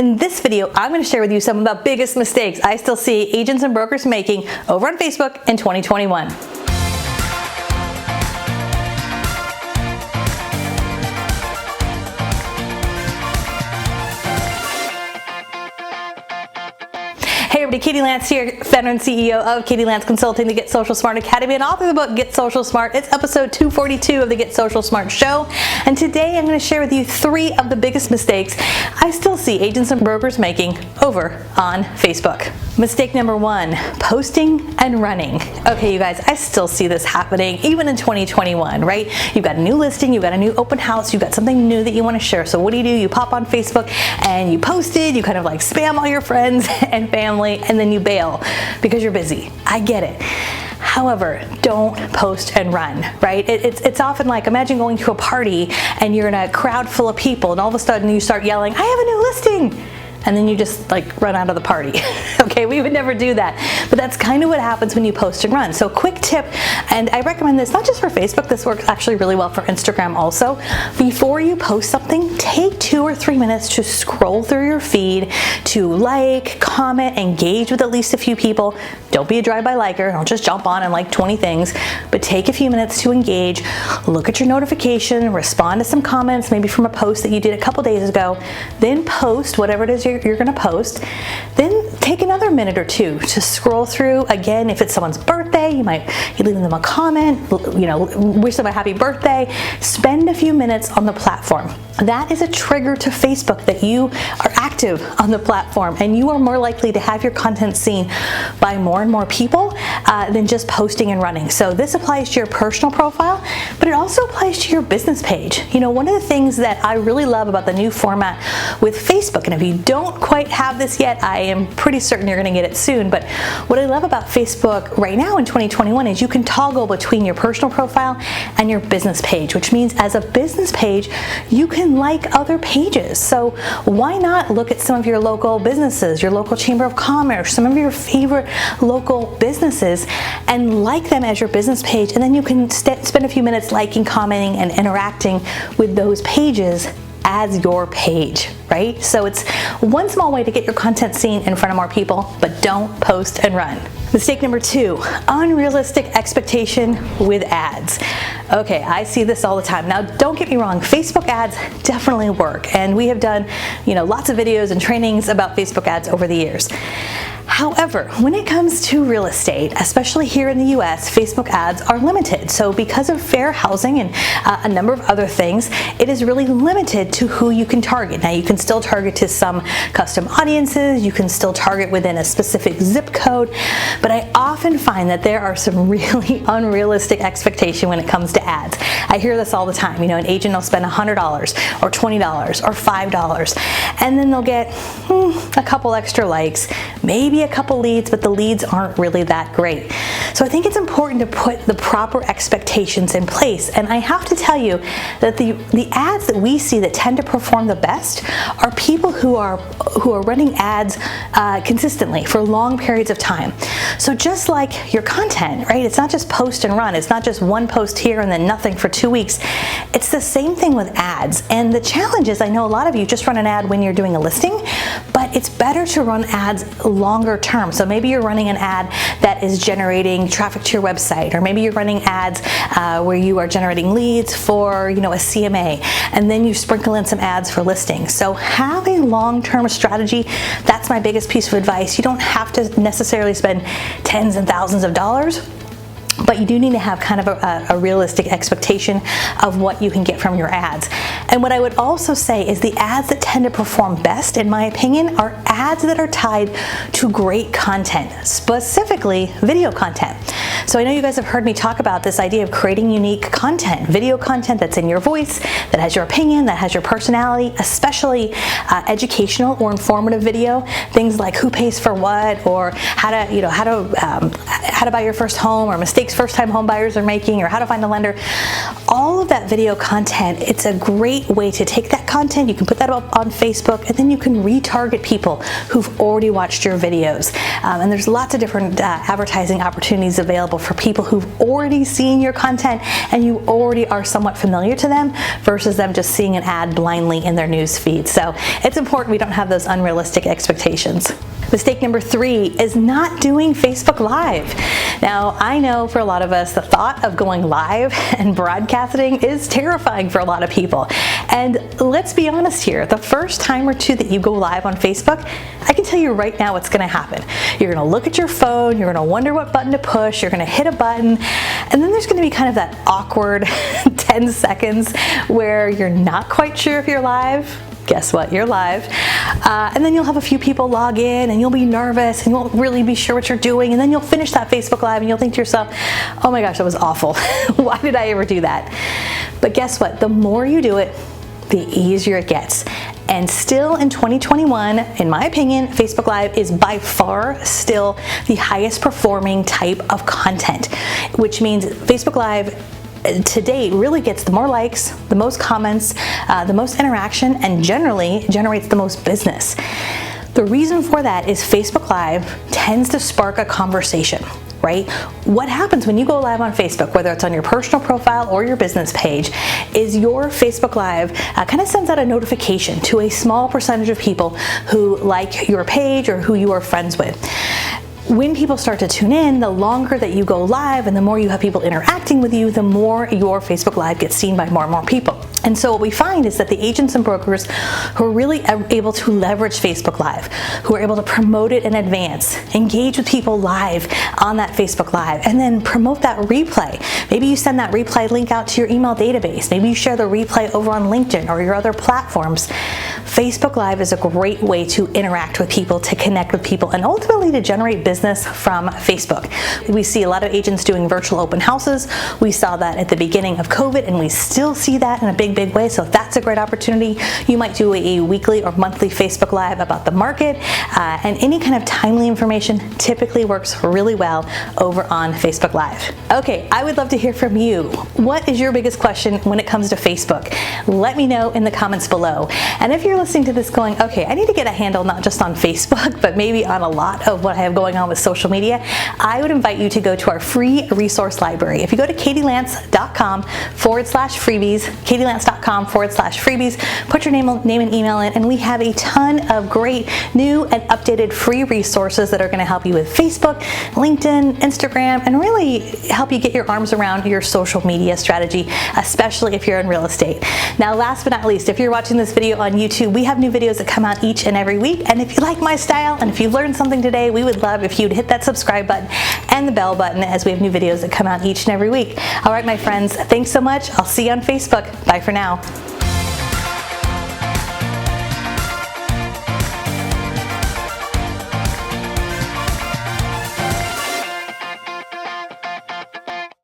In this video, I'm going to share with you some of the biggest mistakes I still see agents and brokers making over on Facebook in 2021. Hey everybody, Katie Lance here, founder and CEO of Katie Lance Consulting, the Get Social Smart Academy, and author of the book Get Social Smart. It's episode 242 of the Get Social Smart show, and today I'm going to share with you 3 of the biggest mistakes I still see agents and brokers making over on Facebook. Mistake number 1, posting and running. Okay, you guys, I still see this happening even in 2021, right? You've got a new listing, you've got a new open house, you've got something new that you want to share. So what do? You pop on Facebook and you post it, you kind of like spam all your friends and family, and then you bail because you're busy. I get it. However, don't post and run, right? It's often like, imagine going to a party and you're in a crowd full of people and all of a sudden you start yelling, I have a new listing. And then you just like run out of the party. Okay, we would never do that. But that's kind of what happens when you post and run. So quick tip, and I recommend this not just for Facebook, this works actually really well for Instagram also. Before you post something, take 2 or 3 minutes to scroll through your feed, to like, comment, engage with at least a few people. Don't be a drive-by liker, don't just jump on and like 20 things, but take a few minutes to engage, look at your notification, respond to some comments, maybe from a post that you did a couple days ago, then post whatever it is you're going to post. Then take another minute or 2 to scroll through. Again, if it's someone's birthday, you leave them a comment, wish them a happy birthday. Spend a few minutes on the platform. That is a trigger to Facebook that you are active on the platform, and you are more likely to have your content seen by more and more people than just posting and running. So this applies to your personal profile, but it also applies to your business page. One of the things that I really love about the new format with Facebook, and if you don't quite have this yet, I am pretty certain you're going to get it soon, but what I love about Facebook right now in 2021 is you can toggle between your personal profile and your business page, which means as a business page, you can like other pages. So why not look at some of your local businesses, your local chamber of commerce, some of your favorite local businesses, and like them as your business page, and then you can spend a few minutes liking, commenting, and interacting with those pages as your page, right? So it's one small way to get your content seen in front of more people, but don't post and run. Mistake number 2, unrealistic expectation with ads. Okay, I see this all the time. Now, don't get me wrong, Facebook ads definitely work, and we have done, lots of videos and trainings about Facebook ads over the years. However, when it comes to real estate, especially here in the US, Facebook ads are limited. So because of fair housing and a number of other things, it is really limited to who you can target. Now, you can still target to some custom audiences, you can still target within a specific zip code, but I often find that there are some really unrealistic expectations when it comes to ads. I hear this all the time. An agent will spend $100 or $20 or $5, and then they'll get a couple extra likes, maybe a couple leads, but the leads aren't really that great. So I think it's important to put the proper expectations in place. And I have to tell you that the ads that we see that tend to perform the best are people who are running ads consistently for long periods of time. So just like your content, right? It's not just post and run. It's not just one post here and then nothing for 2 weeks. It's the same thing with ads. And the challenge is, I know a lot of you just run an ad when you're doing a listing, but it's better to run ads longer term. So maybe you're running an ad that is generating traffic to your website, or maybe you're running ads where you are generating leads for a CMA, and then you sprinkle in some ads for listings. So have a long-term strategy. That's my biggest piece of advice. You don't have to necessarily spend tens and thousands of dollars, but you do need to have kind of a realistic expectation of what you can get from your ads. And what I would also say is the ads that tend to perform best, in my opinion, are ads that are tied to great content, specifically video content. So I know you guys have heard me talk about this idea of creating unique content, video content that's in your voice, that has your opinion, that has your personality, especially educational or informative video, things like who pays for what, or how how to buy your first home, or mistakes first-time home buyers are making, or how to find a lender. All of that video content, it's a great way to take that content, you can put that up on Facebook, and then you can retarget people who've already watched your videos. And there's lots of different advertising opportunities available for people who've already seen your content and you already are somewhat familiar to them, versus them just seeing an ad blindly in their news feed. So it's important we don't have those unrealistic expectations. Mistake number 3 is not doing Facebook Live. Now, I know for a lot of us, the thought of going live and broadcasting is terrifying for a lot of people. And let's be honest here, the first time or two that you go live on Facebook, I can tell you right now what's gonna happen. You're gonna look at your phone, you're gonna wonder what button to push, you're gonna hit a button, and then there's gonna be kind of that awkward 10 seconds where you're not quite sure if you're live. Guess what? You're live. And then you'll have a few people log in and you'll be nervous and you won't really be sure what you're doing. And then you'll finish that Facebook Live and you'll think to yourself, oh my gosh, that was awful. Why did I ever do that? But guess what? The more you do it, the easier it gets. And still in 2021, in my opinion, Facebook Live is by far still the highest performing type of content, which means Facebook Live to date really gets the more likes, the most comments, the most interaction, and generally generates the most business. The reason for that is Facebook Live tends to spark a conversation, right? What happens when you go live on Facebook, whether it's on your personal profile or your business page, is your Facebook Live kind of sends out a notification to a small percentage of people who like your page or who you are friends with. When people start to tune in, the longer that you go live and the more you have people interacting with you, the more your Facebook Live gets seen by more and more people. And so what we find is that the agents and brokers who are really able to leverage Facebook Live, who are able to promote it in advance, engage with people live on that Facebook Live, and then promote that replay. Maybe you send that replay link out to your email database. Maybe you share the replay over on LinkedIn or your other platforms. Facebook Live is a great way to interact with people, to connect with people, and ultimately to generate business from Facebook. We see a lot of agents doing virtual open houses. We saw that at the beginning of COVID, and we still see that in a big way. So that's a great opportunity. You might do a weekly or monthly Facebook Live about the market, and any kind of timely information typically works really well over on Facebook Live. Okay, I would love to hear from you. What is your biggest question when it comes to Facebook? Let me know in the comments below. And if you're listening to this going, okay, I need to get a handle not just on Facebook, but maybe on a lot of what I have going on with social media, I would invite you to go to our free resource library. If you go to katielance.com/freebies, katielance.com/freebies, put your name and email in, and we have a ton of great new and updated free resources that are going to help you with Facebook, LinkedIn, Instagram, and really help you get your arms around your social media strategy, especially if you're in real estate. Now, last but not least, if you're watching this video on YouTube, we have new videos that come out each and every week. And if you like my style and if you learned something today, we would love if you'd hit that subscribe button and the bell button, as we have new videos that come out each and every week. All right, my friends, thanks so much. I'll see you on Facebook. Bye for now.